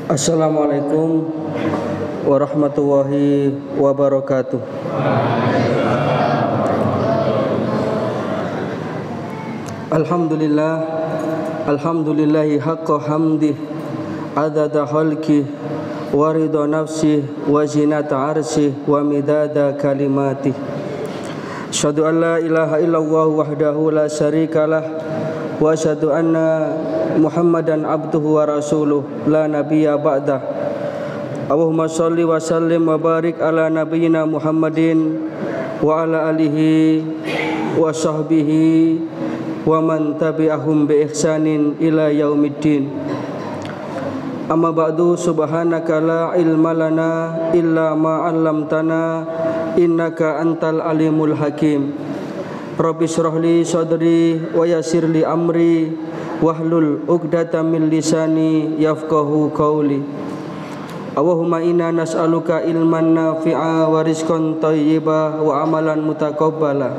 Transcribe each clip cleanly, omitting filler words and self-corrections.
Assalamualaikum warahmatullahi wabarakatuh. Alhamdulillah, alhamdulillahi haqqa hamdi, adada khalqi, wa ridha nafsi, wa zinata arsi, wa midada kalimati. Asyhadu an la ilaha illallah wahdahu la syarikalah, wa asyhadu anna Muhammadan abduhu wa rasuluh la nabiyya ba'dah. Allahumma sholli wa sallim wa barik ala nabiyyina Muhammadin wa ala alihi wa sahbihi wa man tabi'ahum bi ihsanin ila yaumiddin. Amma ba'du, subhanaka la ilma lana illa ma 'allamtana innaka antal alimul hakim. Rabbi shrah li sadri wa yassir li amri wahlul 'uqdatam min lisani yafqahu qawli. Allahumma inna nas'aluka ilman nafi'a wa rizqan thayyiba wa amalan mutaqabbala.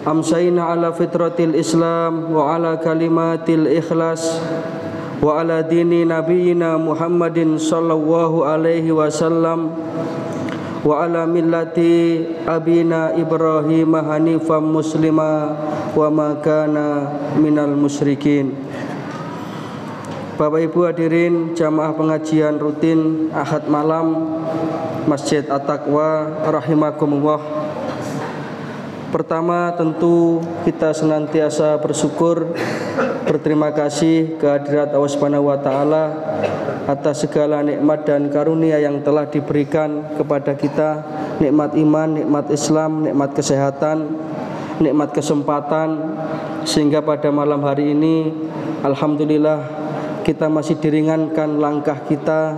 Amsayna ala fitratil Islam wa ala kalimatil ikhlas wa ala dini nabiyyina Muhammadin sallallahu alaihi wasallam wa ala millati abina Ibrahim hanifan muslima wa ma kana minal musyrikin. Bapak Ibu hadirin jamaah pengajian rutin Ahad malam Masjid At-Taqwa rahimakumullah. Pertama tentu kita senantiasa bersyukur, berterima kasih kehadirat Allah Subhanahu wa taala atas segala nikmat dan karunia yang telah diberikan kepada kita, nikmat iman, nikmat Islam, nikmat kesehatan, nikmat kesempatan, sehingga pada malam hari ini alhamdulillah kita masih diringankan langkah kita,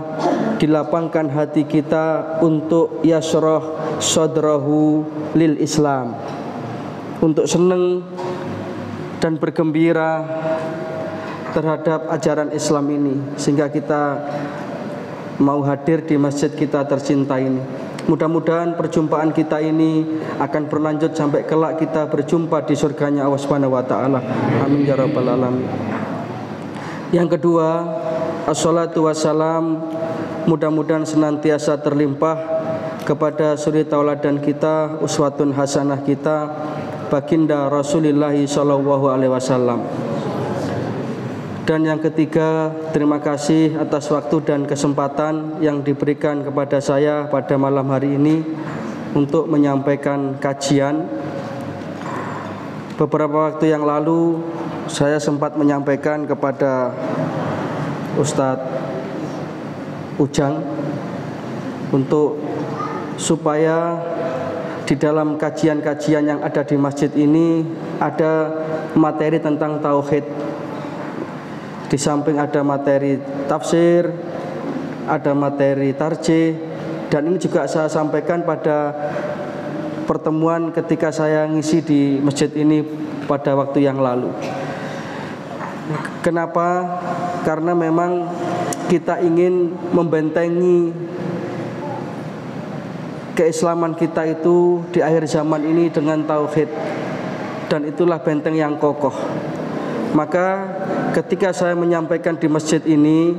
dilapangkan hati kita untuk yasrah sadrahu lil Islam, untuk senang dan bergembira terhadap ajaran Islam ini, sehingga kita mau hadir di masjid kita tercinta ini. Mudah-mudahan perjumpaan kita ini akan berlanjut sampai kelak kita berjumpa di surganya Allah Subhanahu wa taala. Amin ya rabbal alamin. Yang kedua, assalatu wassalam, mudah-mudahan senantiasa terlimpah kepada suri tauladan kita, uswatun hasanah kita, baginda Rasulullah sallallahu alaihi wasallam. Dan yang ketiga, terima kasih atas waktu dan kesempatan yang diberikan kepada saya pada malam hari ini untuk menyampaikan kajian. Beberapa waktu yang lalu saya sempat menyampaikan kepada Ustadz Ujang untuk supaya di dalam kajian-kajian yang ada di masjid ini ada materi tentang tauhid. Di samping ada materi tafsir, ada materi tarjih, dan ini juga saya sampaikan pada pertemuan ketika saya ngisi di masjid ini pada waktu yang lalu. Kenapa? Karena memang kita ingin membentengi keislaman kita itu di akhir zaman ini dengan tauhid, dan itulah benteng yang kokoh. Maka ketika saya menyampaikan di masjid ini,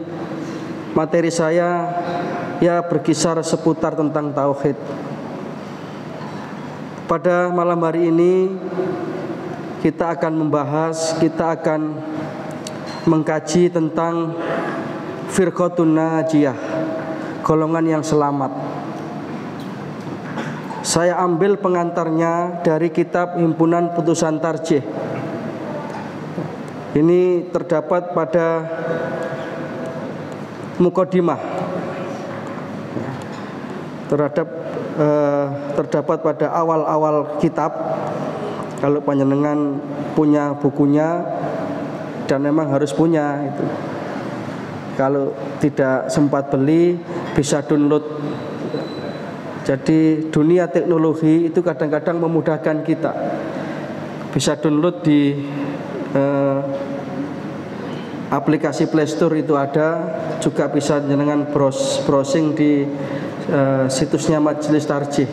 materi saya ya berkisar seputar tentang tauhid. Pada malam hari ini kita akan membahas, kita akan mengkaji tentang firqatun najiyah, golongan yang selamat. Saya ambil pengantarnya dari kitab Himpunan Putusan Tarjih. Ini terdapat pada mukadimah, terdapat pada awal-awal kitab. Kalau panjenengan punya bukunya, dan memang harus punya itu. Kalau tidak sempat beli, bisa download. Jadi dunia teknologi itu kadang-kadang memudahkan kita. Bisa download di aplikasi Play Store itu ada, juga bisa dengan browsing di situsnya Majelis Tarjih.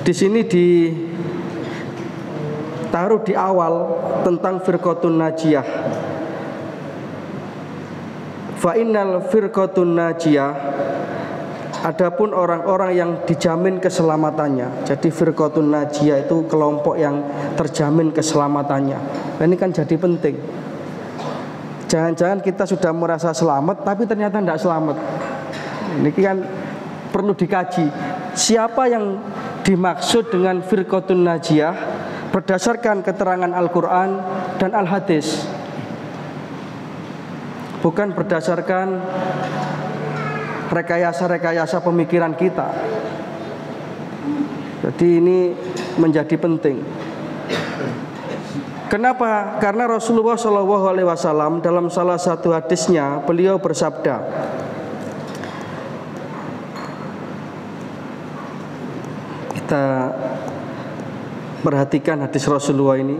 Di sini ditaruh di awal tentang firqatun najiyah. Fa innal firqatun najiyah, adapun orang-orang yang dijamin keselamatannya. Jadi firqatun najiyah itu kelompok yang terjamin keselamatannya. Nah, ini kan jadi penting. Jangan-jangan kita sudah merasa selamat tapi ternyata tidak selamat. Ini kan perlu dikaji. Siapa yang dimaksud dengan firqatun najiyah berdasarkan keterangan Al-Quran dan Al-Hadis, bukan berdasarkan rekayasa-rekayasa pemikiran kita. Jadi ini menjadi penting. Kenapa? Karena Rasulullah SAW dalam salah satu hadisnya beliau bersabda, kita perhatikan hadis Rasulullah ini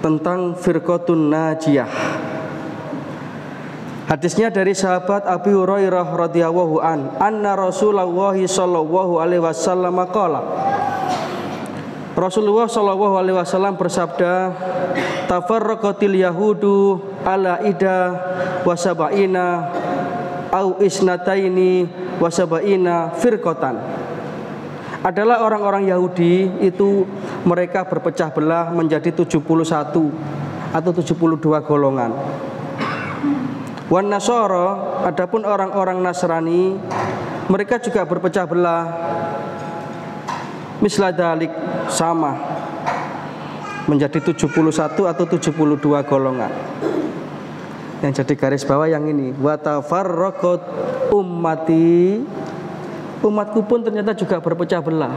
tentang firqatun najiyah. Hadisnya dari sahabat Abi Hurairah radhiyallahu anna Rasulullah sallallahu alaihi wasallam qala, Rasulullah sallallahu alaihi wasallam bersabda, tafarraqatil yahudu ala ida wa sab'ina au isnataini wa sab'ina firqatan. Adalah orang-orang Yahudi itu mereka berpecah belah menjadi 71 atau 72 golongan. Wan Nasara, adapun orang-orang Nasrani, mereka juga berpecah belah misla dalik, sama, menjadi 71 atau 72 golongan. Yang jadi garis bawah yang ini, wa tafarraqat ummati, umatku pun ternyata juga berpecah belah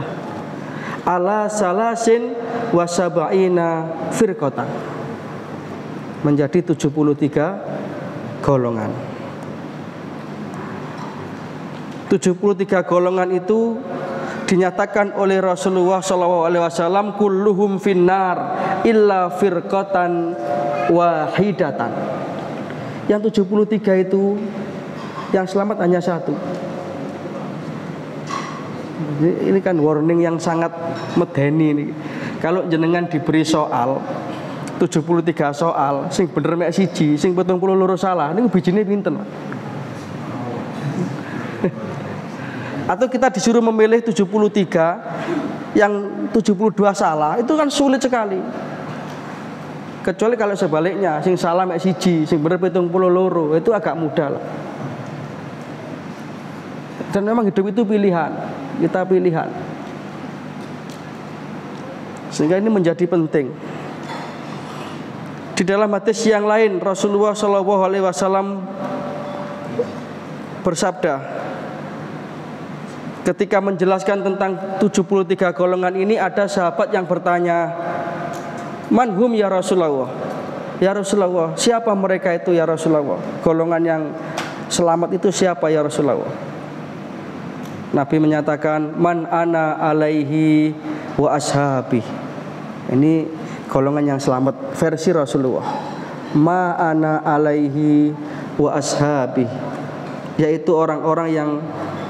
ala salasin wa sab'ina firqatan, menjadi 73 golongan. 73 golongan itu dinyatakan oleh Rasulullah SAW, kulluhum finnar illa firqatan wahidatan. Yang 73 itu yang selamat hanya satu. Ini kan warning yang sangat medeni ini. Kalau jenengan diberi soal 73 soal, sing bener mek siji, sing 72 salah, niku bijine pinten? Atau kita disuruh memilih 73 yang 72 salah, itu kan sulit sekali. Kecuali kalau sebaliknya, sing salah mek siji, sing bener 72, itu agak mudah lah. Dan memang hidup itu pilihan, kita pilihan. Sehingga ini menjadi penting. Di dalam hadis yang lain Rasulullah SAW bersabda ketika menjelaskan tentang 73 golongan ini, ada sahabat yang bertanya, manhum ya Rasulullah? Ya Rasulullah, siapa mereka itu ya Rasulullah? Golongan yang selamat itu siapa ya Rasulullah? Nabi menyatakan, man ana alaihi wa ashabi. Ini golongan yang selamat versi Rasulullah. Ma ana alaihi wa ashabi, yaitu orang-orang yang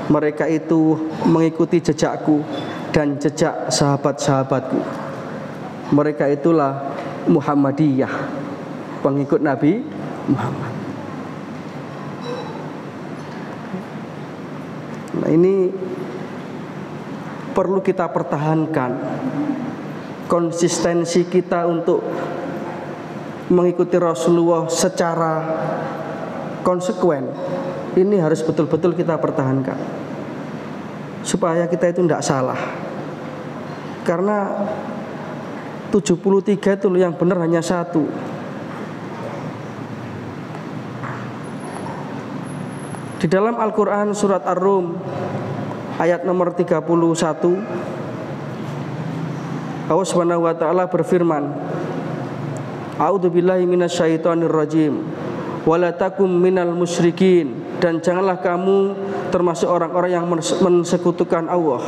mereka itu mengikuti jejakku dan jejak sahabat-sahabatku. Mereka itulah Muhammadiyah, pengikut Nabi Muhammad. Nah, ini perlu kita pertahankan konsistensi kita untuk mengikuti Rasulullah secara konsekuen. Ini harus betul-betul kita pertahankan supaya kita itu tidak salah. Karena 73 itu yang benar hanya satu. Di dalam Al-Quran surat Ar-Rum ayat nomor 31, Allah Subhanahu wa taala berfirman, A'udzubillahi minasyaitonir rajim. Wala takum minal musyrikin, dan janganlah kamu termasuk orang-orang yang mensekutukan Allah.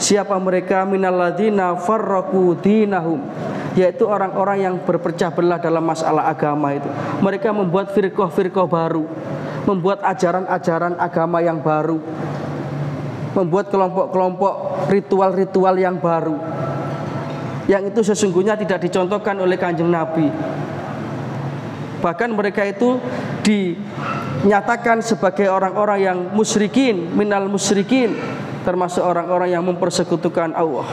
Siapa mereka? Minalladzina farraqu dinahum, yaitu orang-orang yang berpecah belah dalam masalah agama itu. Mereka membuat firqah-firqah baru, membuat ajaran-ajaran agama yang baru, membuat kelompok-kelompok ritual-ritual yang baru, yang itu sesungguhnya tidak dicontohkan oleh Kanjeng Nabi. Bahkan mereka itu dinyatakan sebagai orang-orang yang musyrikin, minal musyrikin, termasuk orang-orang yang mempersekutukan Allah.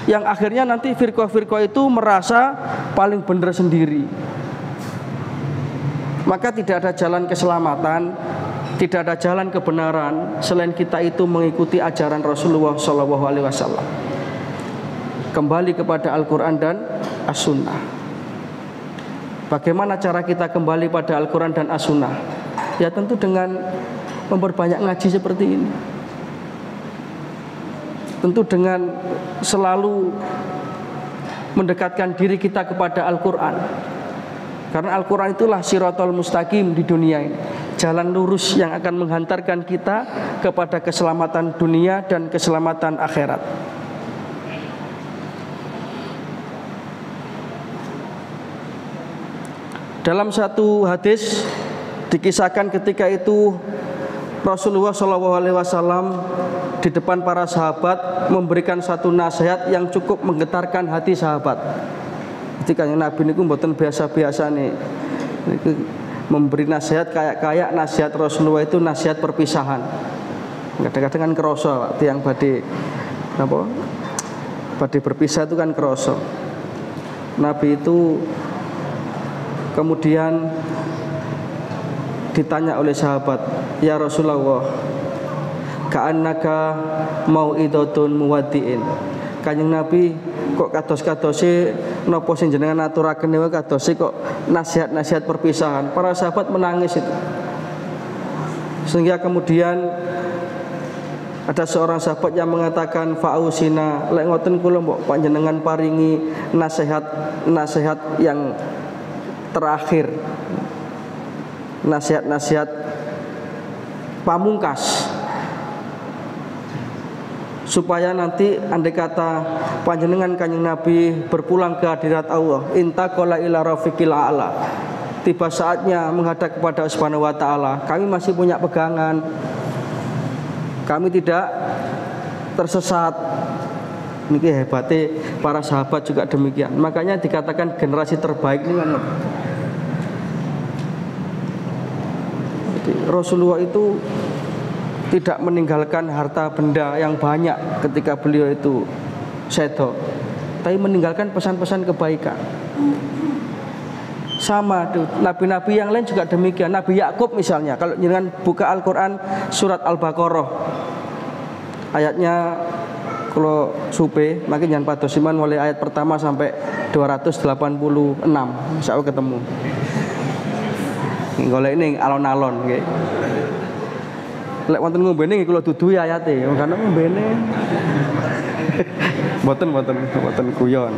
Yang akhirnya nanti firqah-firqah itu merasa paling benar sendiri. Maka tidak ada jalan keselamatan, tidak ada jalan kebenaran selain kita itu mengikuti ajaran Rasulullah SAW. Kembali kepada Al-Quran dan As-Sunnah. Bagaimana cara kita kembali pada Al-Quran dan As-Sunnah? Ya tentu dengan memperbanyak ngaji seperti ini. Tentu dengan selalu mendekatkan diri kita kepada Al-Quran. Karena Al-Quran itulah siratal mustaqim di dunia ini, jalan lurus yang akan menghantarkan kita kepada keselamatan dunia dan keselamatan akhirat. Dalam satu hadis dikisahkan ketika itu Rasulullah SAW di depan para sahabat memberikan satu nasihat yang cukup menggetarkan hati sahabat. Ketika Nabi niku mboten biasa-biasa nih, memberi nasihat kayak nasihat Rasulullah itu nasihat perpisahan. Kadang-kadang kan kerasa waktu yang badhe berpisah itu kan kerasa. Nabi itu kemudian ditanya oleh sahabat, "Ya Rasulullah, ka'annaka mau'idatun muwaddi'in." Kanjeng Nabi, kok kados-kadose napa sing jenengan aturaken niku kadose kok nasihat-nasihat perpisahan. Para sahabat menangis itu. Sehingga kemudian ada seorang sahabat yang mengatakan, "Fa'usina, lek ngoten kula mbok panjenengan paringi nasihat yang terakhir, nasihat-nasihat pamungkas, supaya nanti andai kata panjenengan kanjeng Nabi berpulang ke hadirat Allah, intaqala ila rafiqil a'la, tiba saatnya menghadap kepada Subhanahu wa taala, kami masih punya pegangan, kami tidak tersesat." Niki hebatnya para sahabat juga demikian. Makanya dikatakan generasi terbaik ini kan. Jadi Rasulullah itu tidak meninggalkan harta benda yang banyak ketika beliau itu sedo, tapi meninggalkan pesan-pesan kebaikan. Sama tuh, nabi-nabi yang lain juga demikian. Nabi Yakub misalnya, kalau jangan buka Al-Quran surat Al-Baqarah, ayatnya kalau supe makin jangan padosiman mulai ayat pertama sampai 286, insya Allah ketemu. Golek ini alon-alon nggih. Lek wonten ngombene nggih kula duduhi ayate, karena ngombene. Mboten guyon.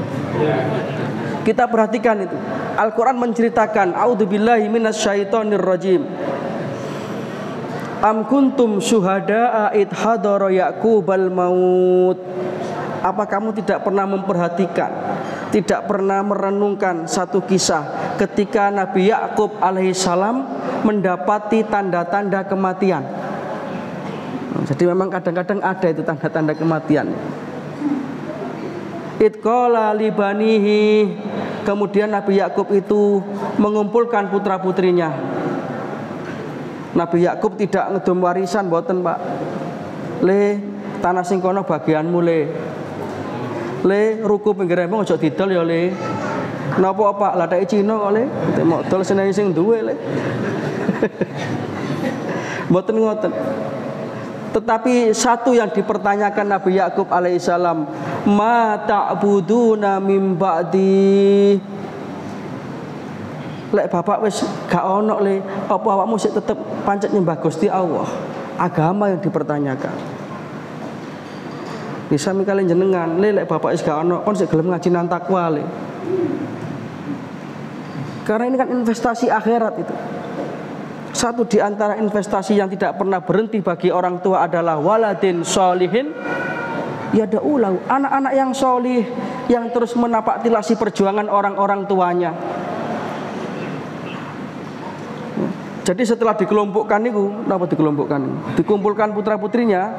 Kita perhatikan itu. Al-Qur'an menceritakan, "A'udzubillahi minasyaitonirrajim. Am kuntum syuhada'a id hadara Ya'qubal maut." Apa kamu tidak pernah memperhatikan, tidak pernah merenungkan satu kisah ketika Nabi Ya'qub alaihissalam mendapati tanda-tanda kematian? Jadi memang kadang-kadang ada itu tanda-tanda kematian. Id qala libanihi, kemudian Nabi Ya'qub itu mengumpulkan putra-putrinya. Nabi Ya'qub tidak ngedum warisan mboten, Pak. Le tanah sing kono bagianmu le. Le ruku pinggir embong aja didol ya le. Napa Pak latake Cina kok le? Mok dol seneng sing duwe le. Mboten ngoten. Tetapi satu yang dipertanyakan Nabi Ya'qub alaihissalam, "Ma ta'buduna mim ba'di?" Lek bapak wis gak ono le, apa awakmu sik tetep pancet nyembah Gusti Allah? Agama yang dipertanyakan. Bisa mikale jenengan, le lek bapak wis gak ono, kon sik gelem ngaji nang takwa le. Karena ini kan investasi akhirat itu. Satu di antara investasi yang tidak pernah berhenti bagi orang tua adalah waladin sholihin yad'ulahu, anak-anak yang solih yang terus menapaktilasi perjuangan orang-orang tuanya. Jadi setelah dikelompokkan itu, kenapa dikelompokkan? Dikumpulkan putra-putrinya,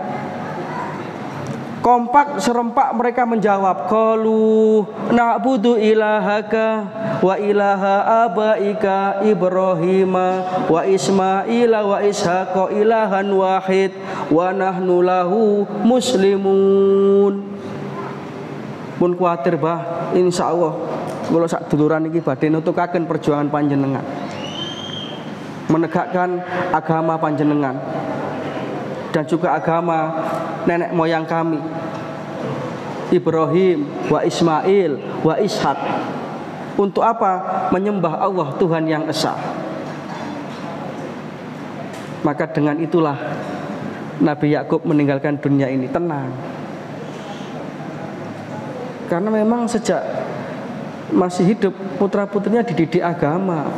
Kompak serempak mereka menjawab, qalu na'budu ilahaka wa ilaha abaika Ibrahima wa Ismaila wa Ishaqa ilahan wahid wa nahnu lahu muslimun. Pun kuatir bah, insyaallah kula sak duluran iki badhe nutukaken perjuangan panjenengan, menegakkan agama panjenengan dan juga agama nenek moyang kami Ibrahim wa Ismail wa Ishak. Untuk apa? Menyembah Allah Tuhan yang esa. Maka dengan itulah Nabi Yakub meninggalkan dunia ini tenang. Karena memang sejak masih hidup putra-putrinya dididik agama,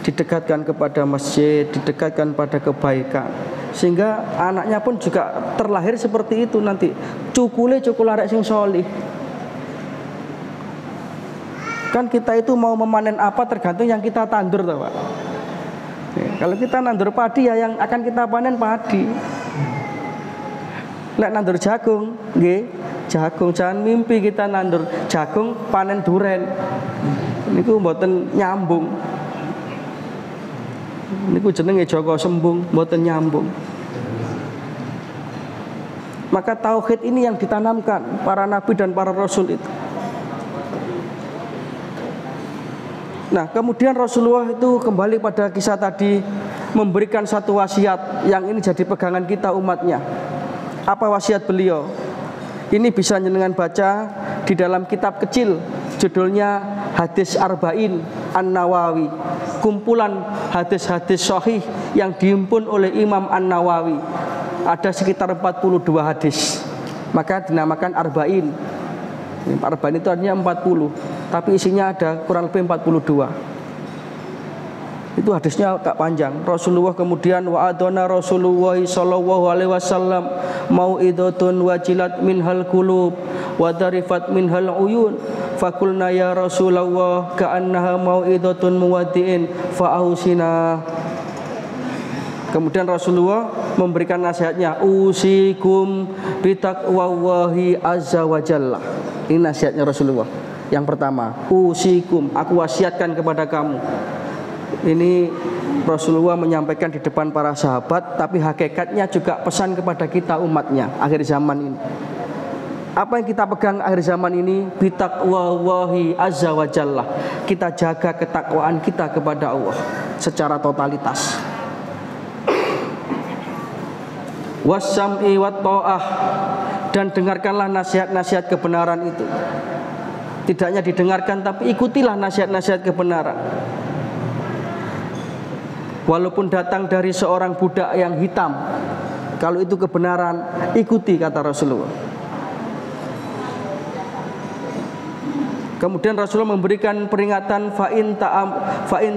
didekatkan kepada masjid, didekatkan pada kebaikan, sehingga anaknya pun juga terlahir seperti itu nanti. Cukul arek sing solih. Kan kita itu mau memanen apa tergantung yang kita tandur, toh, Pak. Kalau kita nandur padi ya yang akan kita panen padi. Nek nandur jagung, nggih, jagung. Jangan mimpi kita nandur jagung panen duren. Niku mboten nyambung. Niku jenenge Joko Sembung, mboten nyambung. Maka tauhid ini yang ditanamkan para nabi dan para rasul itu. Nah, kemudian Rasulullah itu kembali pada kisah tadi, memberikan satu wasiat yang ini jadi pegangan kita umatnya. Apa wasiat beliau? Ini bisa jenengan baca di dalam kitab kecil, judulnya Hadis Arba'in An-Nawawi, kumpulan hadis-hadis sahih yang dihimpun oleh Imam An-Nawawi. Ada sekitar 42 hadis, maka dinamakan Arba'in. Arba'in itu artinya 40, tapi isinya ada kurang lebih 42. Itu hadisnya agak panjang. Rasulullah kemudian wa adona Rasulullah sallallahu alaihi wasallam mau'idatun wajilat minhal qulub wa darifat minhal uyun fakulna ya Rasulullah ka'annaha mau'idatun muwaddi'in fa'ausina. Kemudian Rasulullah memberikan nasihatnya, usikum bitaqwallahi azza wa jalla. Ini nasihatnya Rasulullah. Yang pertama, usikum, aku wasiatkan kepada kamu. Ini Rasulullah menyampaikan di depan para sahabat, tapi hakikatnya juga pesan kepada kita umatnya akhir zaman ini. Apa yang kita pegang akhir zaman ini? Bitaqwallahi azza wa jalla. Kita jaga ketakwaan kita kepada Allah secara totalitas. Wasam'i wat ta'ah, dan dengarkanlah nasihat-nasihat kebenaran itu. Tidak hanya didengarkan, tapi ikutilah nasihat-nasihat kebenaran. Walaupun datang dari seorang budak yang hitam, kalau itu kebenaran, ikuti, kata Rasulullah. Kemudian Rasulullah memberikan peringatan, fa in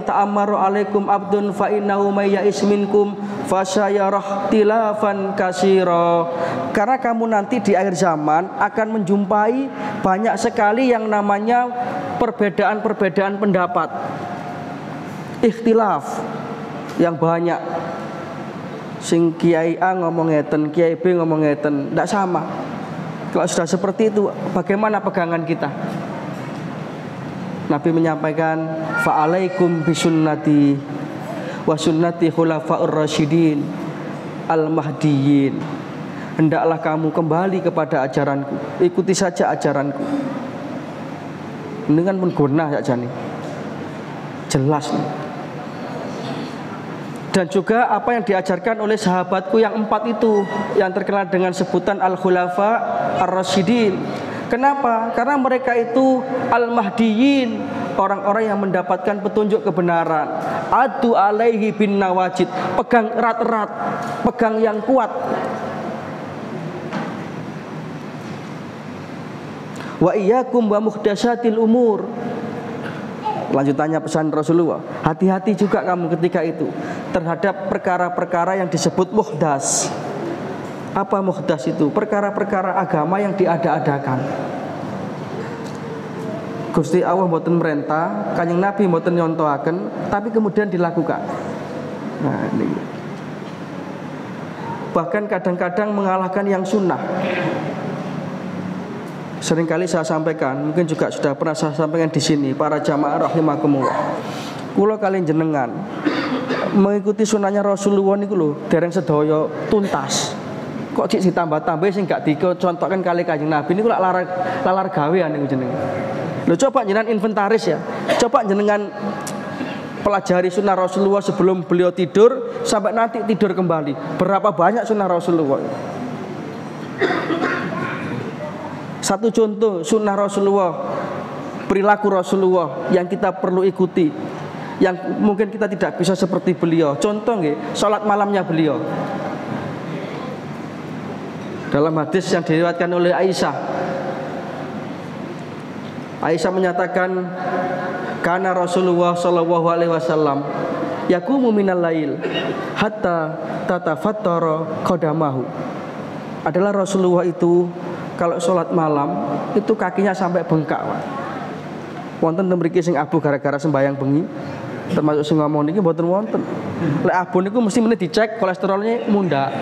ta'ammaru alaikum abdun fa innahu may ya'is minkum fasyarah tilafan katsira. Karena kamu nanti di akhir zaman akan menjumpai banyak sekali yang namanya perbedaan-perbedaan pendapat, ikhtilaf yang banyak. Sing Kiai A ngomong ngeten, Kiai B ngomong ngeten, tidak sama. Kalau sudah seperti itu, bagaimana pegangan kita? Nabi menyampaikan, fa'alaikum bisunnati wa sunnati khulafa'ur rasyidin al-mahdiyyin. Hendaklah kamu kembali kepada ajaranku, ikuti saja ajaranku. Ini kan pun gunah saja nih, jelas nih. Dan juga apa yang diajarkan oleh sahabatku yang 4 itu, yang terkenal dengan sebutan al-khulafa ar-rasyidin. Kenapa? Karena mereka itu al-mahdiyyin, orang-orang yang mendapatkan petunjuk kebenaran. Adu alaihi bin nawajid, pegang erat-erat, pegang yang kuat. Wa iyyakum wa muhdatsatil umur. Lanjutannya pesan Rasulullah, hati-hati juga kamu ketika itu terhadap perkara-perkara yang disebut muhdas. Apa muhdas itu? Perkara-perkara agama yang diada-adakan. Gusti Allah mboten merintah, Kanjeng Nabi mboten nyontohaken, tapi kemudian dilakukan. Nah, ini. Bahkan kadang-kadang mengalahkan yang sunnah. Seringkali saya sampaikan, mungkin juga sudah pernah saya sampaikan di sini, para jamaah rahimakumullah. Kula kalian jenengan mengikuti sunahnya Rasulullah niku lho, dereng sedaya tuntas. Kok cik ditambah-tambah sing gak dicontohkan kali Kanjeng Nabi niku lak lalar gawean niku jenengan. Lho coba jenengan inventaris ya. Coba jenengan pelajari sunnah Rasulullah sebelum beliau tidur sampai nanti tidur kembali. Berapa banyak sunnah Rasulullah? Satu contoh sunnah Rasulullah, perilaku Rasulullah yang kita perlu ikuti, yang mungkin kita tidak bisa seperti beliau. Contoh nggih, salat malamnya beliau. Dalam hadis yang diriwayatkan oleh Aisyah, Aisyah menyatakan, kana Rasulullah sallallahu alaihi wasallam yaqumu minal lail hatta tatafattara qadamahu. Adalah Rasulullah itu kalau sholat malam itu kakinya sampai bengkak, Pak. Wonten mriki sing abu gara-gara sembayang bengi, termasuk sing ngomong niki mboten wonten. Lek abu niku mesti meneh dicek kolesterolnya munda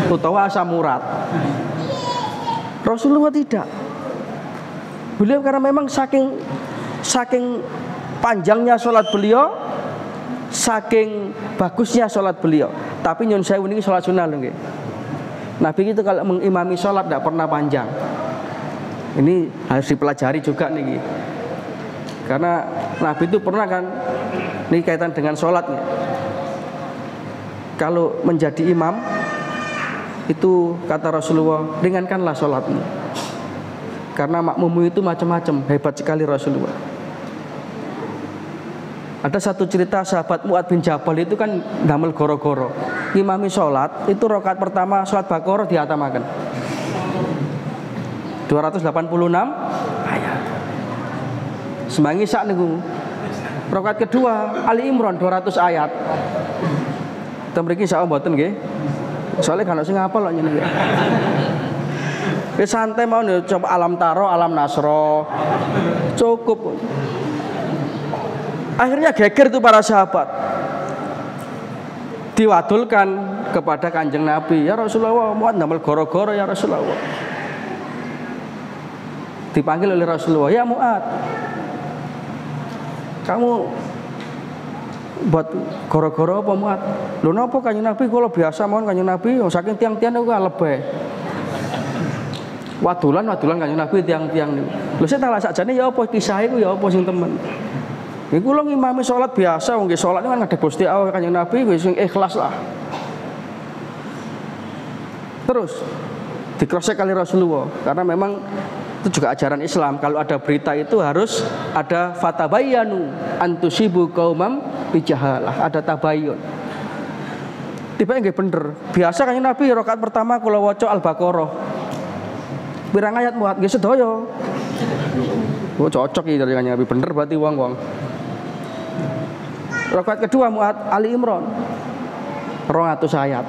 utawa asam urat. Rasulullah tidak. Beliau karena memang saking panjangnya sholat beliau, saking bagusnya sholat beliau. Tapi nyun sewu niki sholat sunnah lho nggih. Nabi itu kalau mengimami sholat tidak pernah panjang. Ini harus dipelajari juga nih. Karena Nabi itu pernah kan, ini kaitan dengan sholatnya. Kalau menjadi imam, itu kata Rasulullah, ringankanlah sholatmu. Karena makmummu itu macam-macam, hebat sekali Rasulullah. Ada satu cerita sahabat Mu'ad bin Jabal itu kan damel goro-goro. Imami sholat, itu rakaat pertama sholat Baqarah dihatamaken 286 ayat. Sembangi sak niku. Rakaat kedua Ali Imran 200 ayat. Ten mriki insyaallah mboten nggih. Soale kan sing ngapal kok nyeneng. Wis santai mau coba alam taro, alam nasro. Cukup. Akhirnya geger itu para sahabat, diwadulkan kepada Kanjeng Nabi. Ya Rasulullah, Mu'ad damel goro-goro ya Rasulullah. Dipanggil oleh Rasulullah, ya Mu'ad, kamu buat goro-goro apa Mu'ad? Lho napa Kanjeng Nabi? Kalau biasa mohon Kanjeng Nabi saking tiang-tiang niku lebih. Wadulan Kanjeng Nabi tiang-tiang niku. Lho saya tak sakjane ya apa kisah iku ya apa sing temen. Iku lho ngimami sholat biasa, wong sholat kan ngadeg Gusti Allah Kanjeng Nabi wis sing ikhlas lah. Terus dikrosek kali Rasulullah karena memang itu juga ajaran Islam. Kalau ada berita itu harus ada fatabayyanu antusibu qaumam bijahalah, ada tabayyun. Tiba nggih bener. Biasa Kanjeng Nabi rakaat pertama kula waca Al-Baqarah. Pirang ayat Muat nggih sedaya. Oh cocok iki dari Kanjeng Nabi bener berarti wong-wong. Rakaat kedua Mu'ad Ali Imran 200 ayat.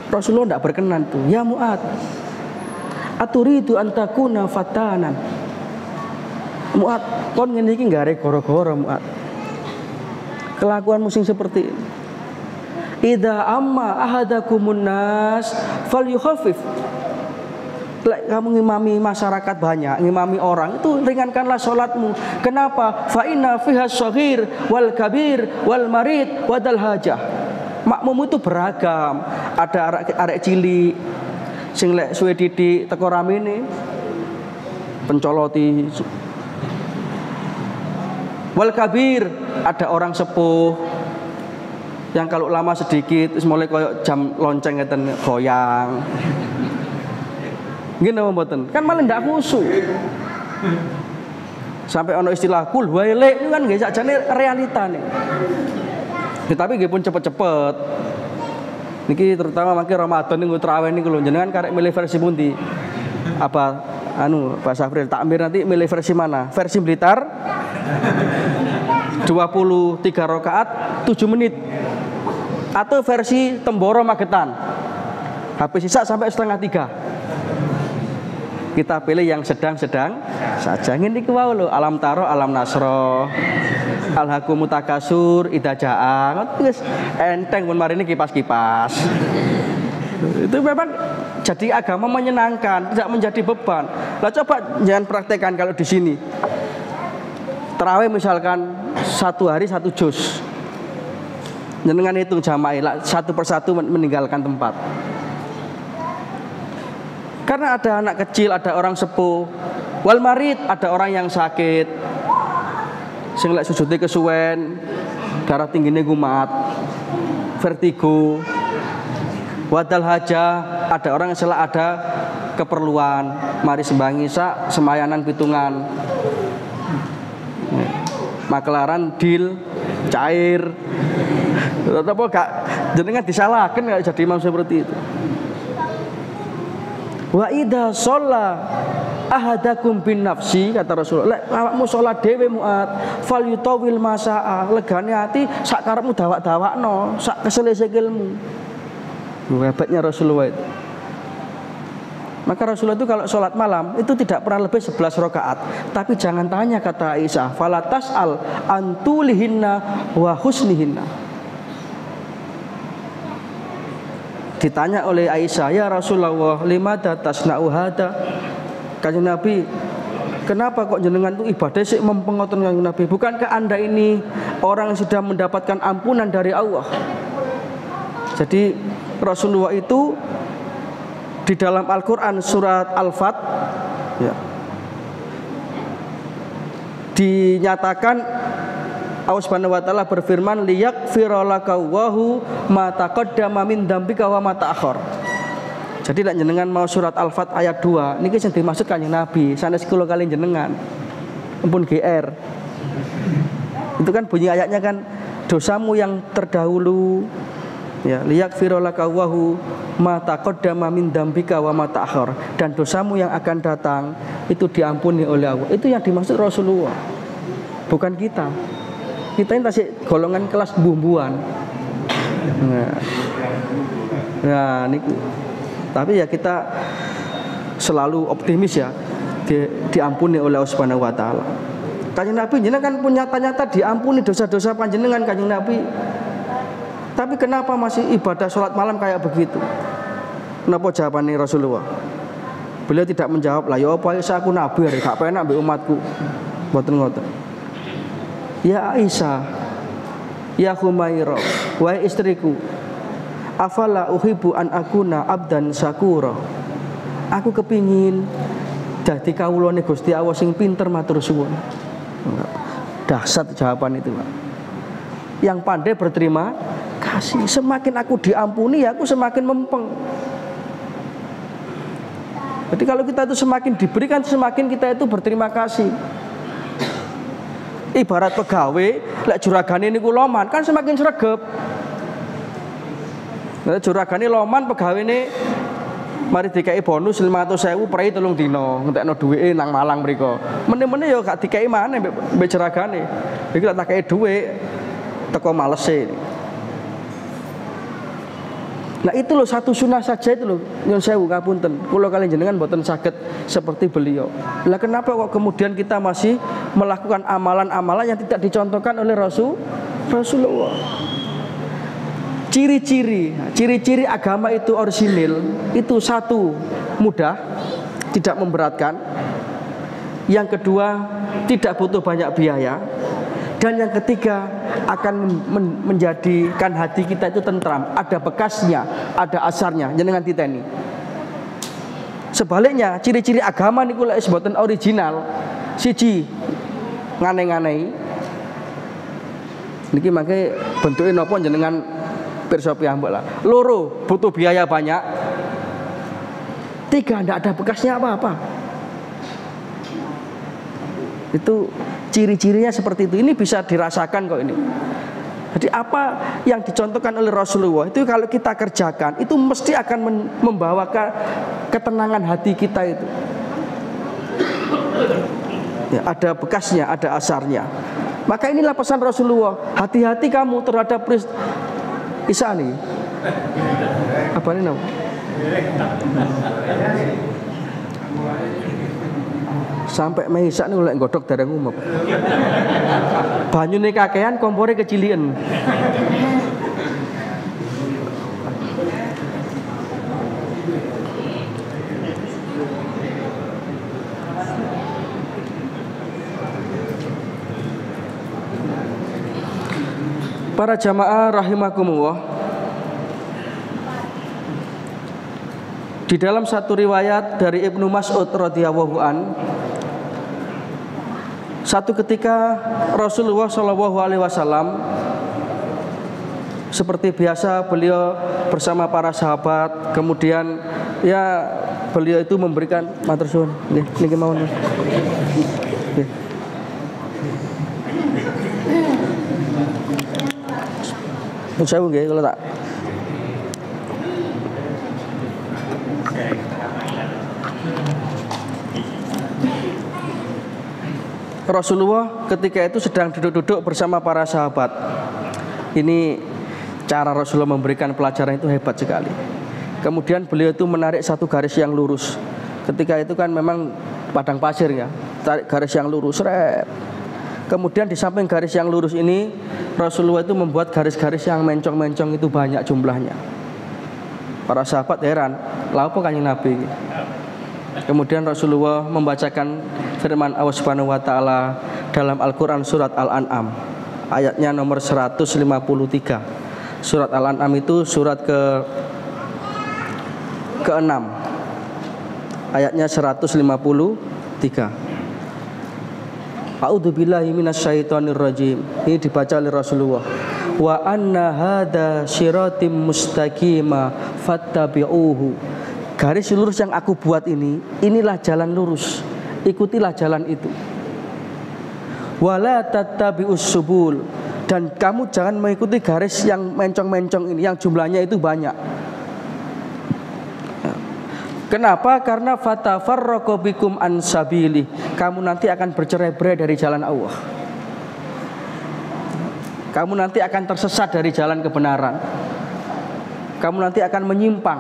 Rasulullah tidak berkenan tuh. Ya Mu'ad, aturidu antakuna fatanan. Mu'ad, kon ngene iki gare goro-goro Mu'ad. Kelakuan musim seperti ini. Idza amma ahadakumun nas falyukhaffif. Kamu ngimami masyarakat banyak, ngimami orang, itu ringankanlah sholatmu. Kenapa? Fa inna fiha shaghir wal kabir wal marid wadal hajah. Makmum itu beragam. Ada arek cilik sing lek suwe didik teko ramene pencoloti. Wal kabir, ada orang sepuh yang kalau lama sedikit terus mulai koyo jam lonceng ngeten goyang. Gini mboten, kan malah ndak khusyuk. Sampai ono istilah kul waile itu kan nggih sakjane realita nih. Tetapi nggih pun cepet-cepet. Niki terutama mangke Ramadan niku traweh niku lho jenengan karek milih versi pundi? Apa Pak Safril takmir nanti milih versi mana? Versi Blitar 23 rakaat 7 menit. Atau versi Temboro Magetan. Habis sisa sampai setengah 3. Kita pilih yang sedang-sedang saja. Ini kuwau lho, alam taro, alam nasro, alhaqum mutakasur, idza jaa. Wis enteng pun mari ini kipas-kipas. Itu memang jadi agama menyenangkan, tidak menjadi beban. Lah coba jangan praktekkan kalau di sini. Tarawih misalkan 1 hari 1 juz. Jenengan hitung jamaah satu persatu meninggalkan tempat. Karena ada anak kecil, ada orang sepuh, wal marid, ada orang yang sakit, sing lek sujudnya kesuwen, darah tingginya kumat, vertigo, wadal hajah, ada orang yang salah ada keperluan, mari sembangi sak semayanan pitungan, makelaran deal cair, apa gak jenengan disalahkan kalau jadi imam seperti itu. Wa idza shalla ahadakum bin nafsi, kata Rasulullah, lek awakmu salat dhewe Muat fal yutawil masaa, legane ati sak karepmu dawak-dawakno, sak kesele sikilmu. Hebatnya Rasulullah itu. Maka Rasulullah itu kalau sholat malam itu tidak pernah lebih 11 rakaat. Tapi jangan tanya, kata Aisyah, fala tas'al antulihinna wa husnihinna. Ditanya oleh Aisyah, ya Rasulullah, limada tasna'u hada? Kanjeng Nabi, kenapa kok jenengan itu ibadah sih mempengoton Kanjeng Nabi? Bukankah Anda ini orang yang sudah mendapatkan ampunan dari Allah? Jadi Rasulullah itu di dalam Al-Quran surat Al-Fat ya, dinyatakan Allah Subhanahu wa taala berfirman liyaghfira laka Allahu ma taqaddama min dzambika wa ma ta'akhkhar. Jadi nek jenengan mau surat Al-Fat ayat 2 niki sing dimaksud Kanjeng Nabi, sanes kula kali jenengan. Ampun GR. Itu kan bunyi ayatnya kan, dosamu yang terdahulu ya, liyaghfira laka Allahu ma taqaddama min dzambika wa ma ta'akhkhar, dan dosamu yang akan datang itu diampuni oleh Allah. Itu yang dimaksud Rasulullah. Bukan kita. Kita ini masih golongan kelas bumbuan. Nah, ini. Tapi ya kita selalu optimis ya, diampuni oleh Allah Subhanahu wa taala. Kanjeng Nabi jenengan kan pun nyata-nyata diampuni dosa-dosa panjenengan Kanjeng Nabi. Tapi kenapa masih ibadah sholat malam kayak begitu? Kenapa jawabannya Rasulullah? Beliau tidak menjawab, lah ya apa aku nabi gak penak mbek umatku. Mboten ngoten. Ya Aisyah, ya Humairah, wahai istriku, afala uhibbu an akuna abdan syakura. Aku kepingin dadi kawulane Gusti Allah sing pinter matur suwun. Dahsyat jawaban itu, Pak. Yang pandai berterima kasih. Semakin aku diampuni, ya aku semakin mempeng. Jadi kalau kita itu semakin diberikan, semakin kita itu berterima kasih. Ibarat pegawai, lek juragane niku loman, kan semakin sregep. Nek juragane loman, pegawai ini mari dikai bonus 500.000 prei 3 dina, ngentekno duwike nang Malang mriko. Meneh-meneh ya gak dikai maneh mbek juragane. Iki tak kei dhuwit teko malese. Nah itu loh, satu sunnah saja itu loh, nyun sewu ngapunten, kula kalian jenengan mboten saged seperti beliau. Lah kenapa kok kemudian kita masih melakukan amalan-amalan yang tidak dicontohkan oleh Rasulullah? Ciri-ciri agama itu orisinil, itu satu, mudah, tidak memberatkan. Yang kedua, tidak butuh banyak biaya. Dan yang ketiga, akan menjadikan hati kita itu tentram, ada bekasnya, ada asarnya, jenengan titeni. Sebaliknya, ciri-ciri agama niku lek mboten original, siji ngane-nganei. Niki mangke bentuke napa jenengan pirsa piyambak lah. Loro, butuh biaya banyak. Tiga, ndak ada bekasnya apa-apa. Itu ciri-cirinya seperti itu. Ini bisa dirasakan kok ini. Jadi apa yang dicontohkan oleh Rasulullah itu kalau kita kerjakan itu mesti akan membawa ketenangan hati kita itu. Ya, ada bekasnya, ada asarnya. Maka inilah pesan Rasulullah. Hati-hati kamu terhadap Isa nih. Apa ini nama? Sampai maisak nih oleh godok darah ngumep. Banyune kakean, kompore kecilian. Para jamaah rahimakumullah, di dalam satu riwayat dari Ibnu Mas'ud radhiyallahu an, satu ketika Rasulullah Shallallahu alaihi wasallam seperti biasa beliau bersama para sahabat, kemudian ya beliau itu memberikan matur suwun niki mawon. Saya nggih kalau tak Rasulullah ketika itu sedang duduk-duduk bersama para sahabat. Ini cara Rasulullah memberikan pelajaran itu hebat sekali. Kemudian beliau itu menarik satu garis yang lurus. Ketika itu kan memang padang pasir ya, tarik garis yang lurus, rep. Kemudian di samping garis yang lurus ini Rasulullah itu membuat garis-garis yang mencong-mencong itu banyak jumlahnya. Para sahabat heran, lha apa kanjeng Nabi? Kemudian Rasulullah membacakan firman Allah Subhanahu wa taala dalam Al-Qur'an surat Al-An'am ayatnya nomor 153. Surat Al-An'am itu surat ke-6 ayatnya 153. A'udzubillahi minasyaitonir rajim. Ini dibaca oleh Rasulullah. Wa anna hadza siratim mustaqima fattabi'uhu. Garis lurus yang aku buat ini, inilah jalan lurus. Ikutilah jalan itu. Wala tattabi'us subul. Dan kamu jangan mengikuti garis yang mencong-mencong ini, yang jumlahnya itu banyak. Kenapa? Karena fatafarraqu bikum an sabili. Kamu nanti akan bercerai-berai dari jalan Allah. Kamu nanti akan tersesat dari jalan kebenaran. Kamu nanti akan menyimpang.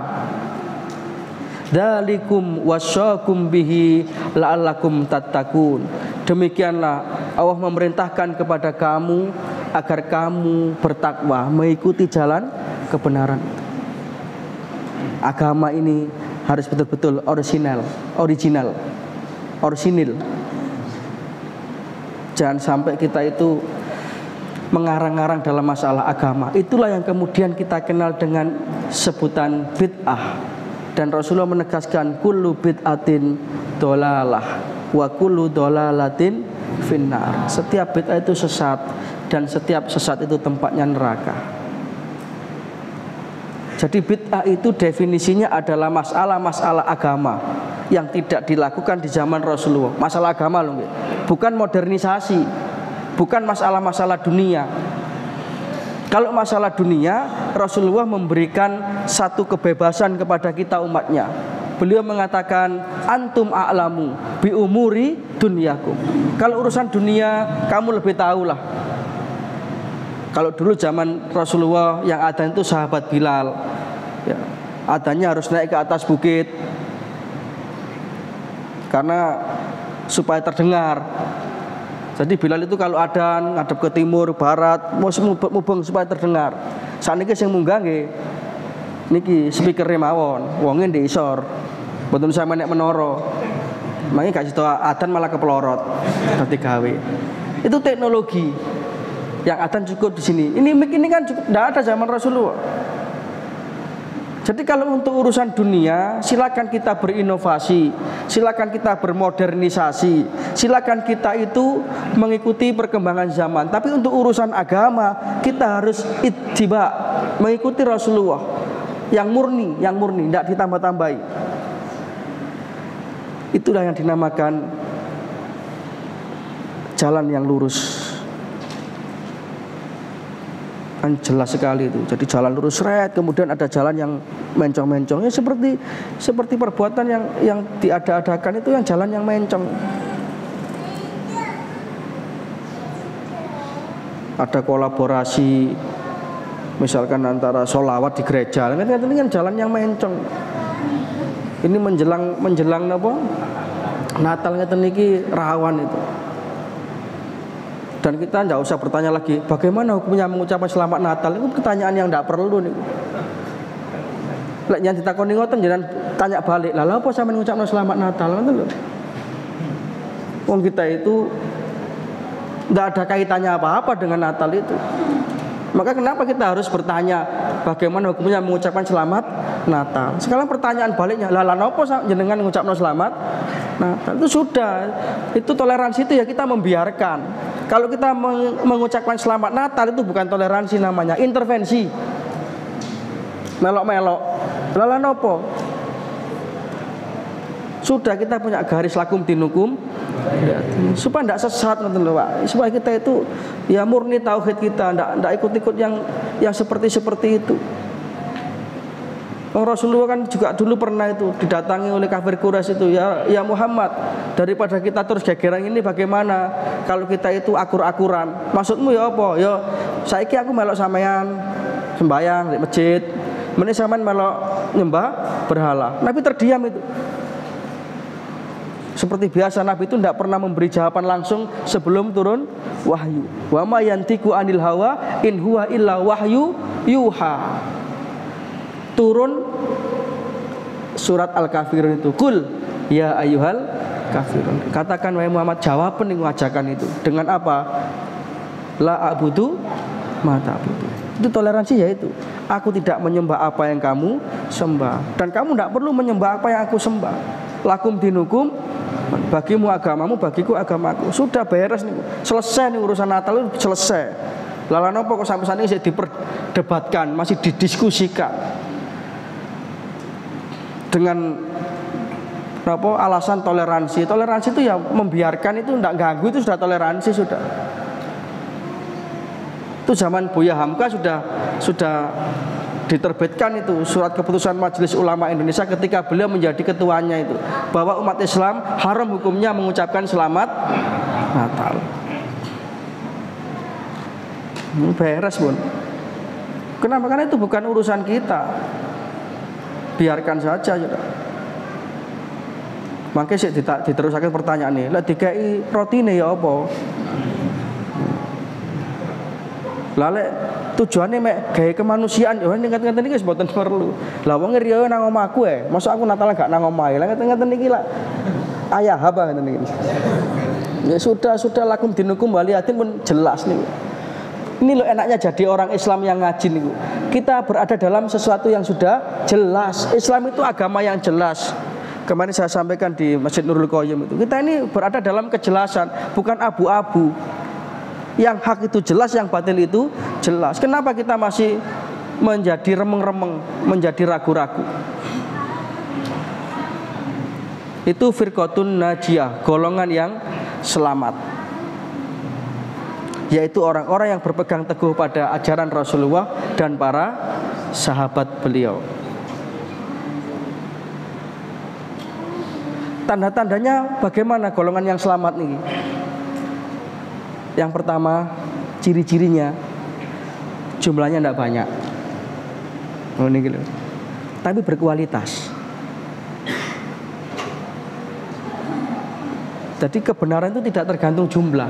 Dzalikum wasyakum bihi la'allakum tattaqun. Demikianlah Allah memerintahkan kepada kamu agar kamu bertakwa, mengikuti jalan kebenaran. Agama ini harus betul-betul original. Jangan sampai kita itu mengarang-arang dalam masalah agama. Itulah yang kemudian kita kenal dengan sebutan bid'ah. Dan Rasulullah menegaskan kullu bid'atin dolalah wa kullu dolalatin finnar. Setiap bid'ah itu sesat dan setiap sesat itu tempatnya neraka. Jadi bid'ah itu definisinya adalah masalah-masalah agama yang tidak dilakukan di zaman Rasulullah. Masalah agama loh, bukan modernisasi, bukan masalah-masalah dunia. Kalau masalah dunia, Rasulullah memberikan satu kebebasan kepada kita umatnya. Beliau mengatakan antum a'lamu bi umuri dunyakum. Kalau urusan dunia kamu lebih tahu lah. Kalau dulu zaman Rasulullah yang adzan itu sahabat Bilal, ya, adzannya harus naik ke atas bukit karena supaya terdengar. Jadi Bilal itu kalau adzan ngadep ke timur, barat, mau mubeng supaya terdengar. Saniki sing munggah nggih niki speaker mawon, wonge ndek isor. Mboten sampe nek menara. Mangke gak sida adzan malah kepelorot dadi gawe. Itu teknologi. Yang adzan cukup di sini. Ini kan cukup, tidak ada zaman Rasulullah. Jadi kalau untuk urusan dunia, silakan kita berinovasi, silakan kita bermodernisasi, silakan kita itu mengikuti perkembangan zaman. Tapi untuk urusan agama, kita harus ittiba, mengikuti Rasulullah yang murni, tidak ditambah-tambahi. Itulah yang dinamakan jalan yang lurus. Kan jelas sekali itu. Jadi jalan lurus red, kemudian ada jalan yang mencong-mencong. Ya seperti perbuatan yang diada-adakan itu yang jalan yang mencong. Ada kolaborasi misalkan antara sholawat di gereja. Ini kan jalan yang mencong. Ini menjelang apa? Natal ngeten niki rawan itu. Dan kita tidak usah bertanya lagi bagaimana hukumnya mengucapkan selamat Natal. Itu pertanyaan yang tidak perlu nih. Lek yang ditakoni ngoten jangan tanya balik. Lah apa sampean ngucapno selamat Natal ngoten lho. Wong kita itu tidak ada kaitannya apa-apa dengan Natal itu. Maka kenapa kita harus bertanya bagaimana hukumnya mengucapkan selamat Natal? Sekarang pertanyaan baliknya, lah napa jenengan mengucapkan selamat Natal? Itu sudah, itu toleransi itu ya kita membiarkan. Kalau kita mengucapkan selamat Natal itu bukan toleransi namanya, intervensi. Melok-melok. Lah napa? Sudah kita punya garis lakum dinukum supaya tidak sesat ngoten lho Pak. Supaya kita itu ya murni tauhid kita, tidak ikut-ikut yang seperti itu. Rasulullah kan juga dulu pernah itu didatangi oleh kafir Quraisy itu, ya Muhammad, daripada kita terus gegeran ini bagaimana kalau kita itu akur-akuran. Maksudmu ya apa? Ya saiki aku melok sampean sembayang di masjid, meneh sampean melok nyembah berhala. Nabi terdiam itu. Seperti biasa Nabi itu tidak pernah memberi jawaban langsung sebelum turun wahyu. Wa ma yantiqu anil hawa in huwa illa wahyu yuha. Turun surat Al-Kafirun itu. Kul ya ayyuhal kafirun. Katakan wahai Muhammad, jawaban yang mengajarkan itu dengan apa? La a'budu ma ta'budu. Itu toleransi ya itu. Aku tidak menyembah apa yang kamu sembah dan kamu tidak perlu menyembah apa yang aku sembah. Lakum dinukum, bagimu agamamu, bagiku agamaku. Sudah beres nih, selesai nih urusan Natal itu selesai. Lalu apa kok sampai saat ini masih diperdebatkan, masih didiskusikan dengan apa alasan toleransi. Toleransi itu ya membiarkan itu tidak ganggu, itu sudah toleransi sudah. Itu zaman Buya Hamka sudah diterbitkan itu surat keputusan Majelis Ulama Indonesia ketika beliau menjadi ketuanya itu, bahwa umat Islam haram hukumnya mengucapkan selamat Natal. Beres pun. Kenapa? Karena itu bukan urusan kita. Biarkan saja sudah. Mangke sik diterusake pertanyaan ini. Lah dikai rotine ya apa? Lale tujuannya mek gawe kemanusiaan yo ngeten-ngeten iki wis mboten perlu. Lah wong riyo nang omahku mosok aku Natal gak nang omahe. Lah ngeten-ngeten iki lak ayah apa ngeten iki. Ya sudah lakum dinukum waliyatin pun jelas nih. Ini loh enaknya jadi orang Islam yang ngaji nih. Kita berada dalam sesuatu yang sudah jelas. Islam itu agama yang jelas. Kemarin saya sampaikan di Masjid Nurul Qayyim itu. Kita ini berada dalam kejelasan, bukan abu-abu. Yang hak itu jelas, yang batil itu jelas. Kenapa kita masih menjadi remeng-remeng, menjadi ragu-ragu? Itu firqatun najiyah, golongan yang selamat, yaitu orang-orang yang berpegang teguh pada ajaran Rasulullah dan para sahabat beliau. Tanda-tandanya bagaimana golongan yang selamat ini? Yang pertama, ciri-cirinya jumlahnya tidak banyak, tapi berkualitas. Jadi kebenaran itu tidak tergantung jumlah.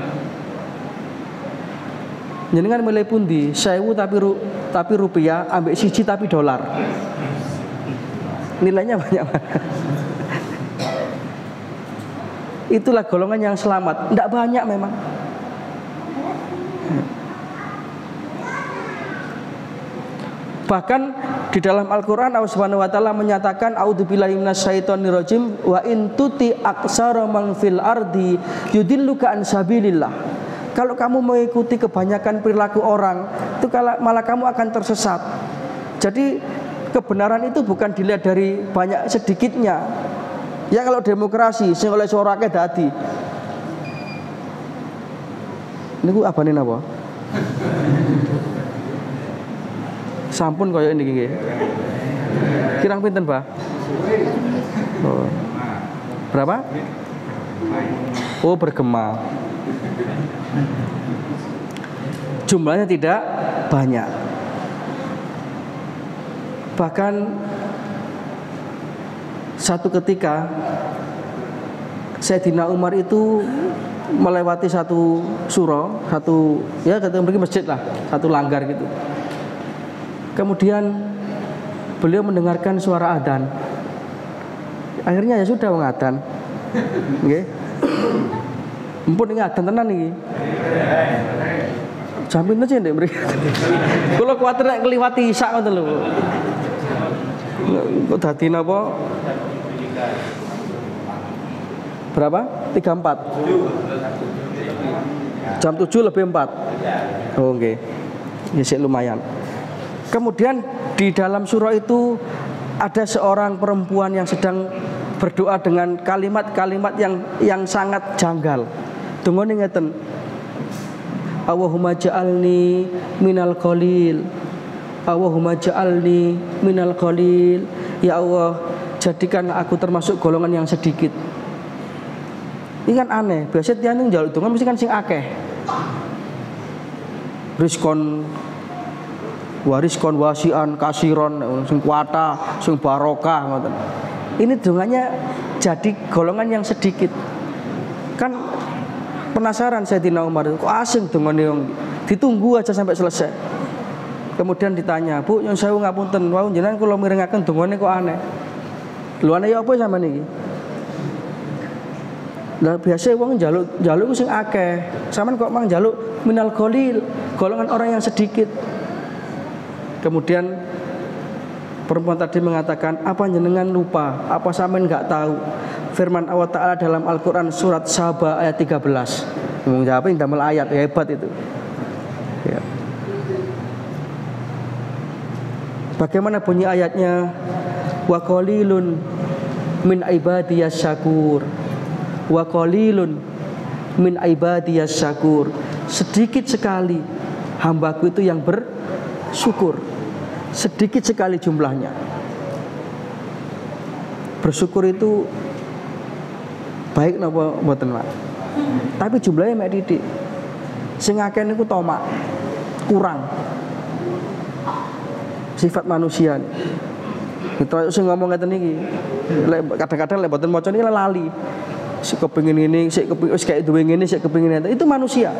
Jenengan milih pundi, 1000 tapi rupiah, ambek siji tapi dolar. Nilainya banyak. Itulah golongan yang selamat. Tidak banyak memang. Bahkan di dalam Al-Quran Allah Subhanahu wa ta'ala menyatakan a'udzubillahi minasyaitonirrajim wa in tuti aksara man fil ardi yudilluka an sabilillah. Kalau kamu mengikuti kebanyakan perilaku orang, itu malah kamu akan tersesat. Jadi kebenaran itu bukan dilihat dari banyak sedikitnya. Ya kalau demokrasi sing oleh suara akeh dadi. Niku abane napa? Sampun kaya niki nggih. Kirang pinten, Pak? Oh. Berapa? Oh, bergema. Jumlahnya tidak banyak. Bahkan satu ketika Sayyidina Umar itu melewati satu surau, ya kita pergi masjid lah, satu langgar gitu. Kemudian beliau mendengarkan suara adzan. Akhirnya ya sudah wong adzan. Nggih. Mumpun iki adzan tenan iki. Jam pinten sih ndek mriki? Kula kuwatir nek kliwati isak ngoten lho. Kok dadi napa? Berapa? 34. Jam 7 lebih 4. Oh nggih. Okay. Lumayan. Kemudian di dalam surah itu ada seorang perempuan yang sedang berdoa dengan kalimat-kalimat yang sangat janggal. Dungane ngeten. Allahumma ja'alni minal qalil. Allahumma ja'alni minal qalil. Ya Allah, jadikanlah aku termasuk golongan yang sedikit. Ini kan aneh. Biasa tiyang njaluk donga mesti kan sing akeh. Rizkon wasian kasiron sing kuata sing barokah ngoten. Ini donganya jadi golongan yang sedikit. Kan penasaran Sayyidina Umar, kok asing dongane wong. Ditunggu aja sampai selesai. Kemudian ditanya, "Bu, nyun sewu ngapunten, wau jenengan kula mirengaken dongane kok aneh." Lho aneh ya apa sampean iki? Lah biasa wong njaluk sing akeh. Sampeyan kok mang njaluk minal qalil, golongan orang yang sedikit. Kemudian perempuan tadi mengatakan, apa jenengan lupa? Apa sampean enggak tahu? Firman Allah Ta'ala dalam Al-Quran surat Saba ayat 13. Ngomong jawab yang damel ayat, hebat itu. Ya. Bagaimana bunyi ayatnya? Wa qalilun min ibadiyas syakur. Wa qalilun min ibadiyas syakur. Sedikit sekali hambaku itu yang bersyukur. Sedikit sekali jumlahnya. Bersyukur itu baik napa mboten, Pak? Tapi jumlahnya mek titik. Sing akeh niku tomak, kurang. Sifat manusia. Kita sing ngomong ngeten iki. Kadang-kadang lek mboten maca niki lali. Sik kepengin ngene, sik kepengin wis kaya duwe ngene, sik kepengin ngene. Itu manusia.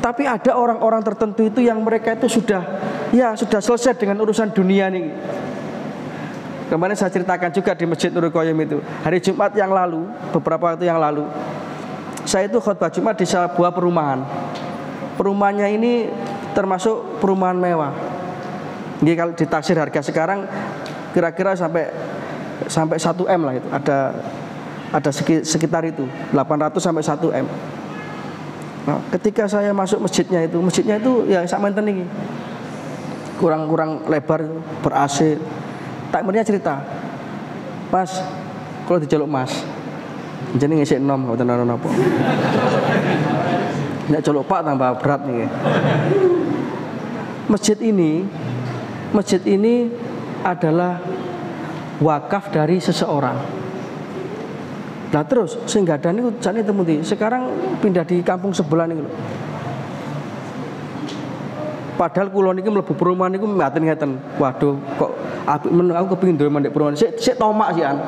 Tapi ada orang-orang tertentu itu yang mereka itu sudah selesai dengan urusan dunia nih. Kemarin saya ceritakan juga di Masjid Nurul Qayyim itu. Hari Jumat yang lalu, beberapa waktu yang lalu, saya itu khutbah Jumat di sebuah perumahan. Perumahannya ini termasuk perumahan mewah. Jadi kalau ditaksir harga sekarang kira-kira sampai 1 M lah itu. Ada sekitar itu 800 sampai 1 M. Nah, ketika saya masuk masjidnya itu ya sakmenten iki. Kurang lebar itu, ber-AC. Takmirnya cerita, "Mas, kalau diceluk Mas, jenenge ngisik enom mboten ana napa. Nek celuk Pak tambah berat nih." Masjid ini adalah wakaf dari seseorang. Nah terus sing gadah niku jane temuti. Sekarang pindah di kampung sebelah niku lho. Padahal kula niki mlebu perumahan niku ngaten-ngaten. Waduh, kok apik men aku kepengin ndol ndek perumahan. Sik tomak sian.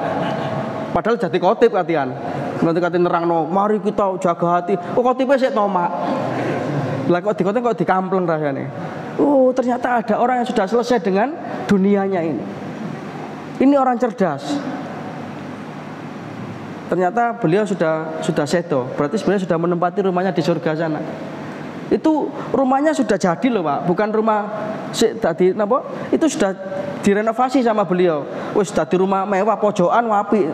Padahal jati khotib katian. Nanti kate nerangno, mari kita jaga hati. Kok khotibe sik tomak. Lah kok dikoten kok dikampleng rasane. Oh, ternyata ada orang yang sudah selesai dengan dunianya ini. Ini orang cerdas. Ternyata beliau sudah sedo. Berarti beliau sudah menempati rumahnya di surga sana. Itu rumahnya sudah jadi loh, Pak. Bukan rumah tadi napa? Itu sudah direnovasi sama beliau. Wis dadi rumah mewah pojokan wapi.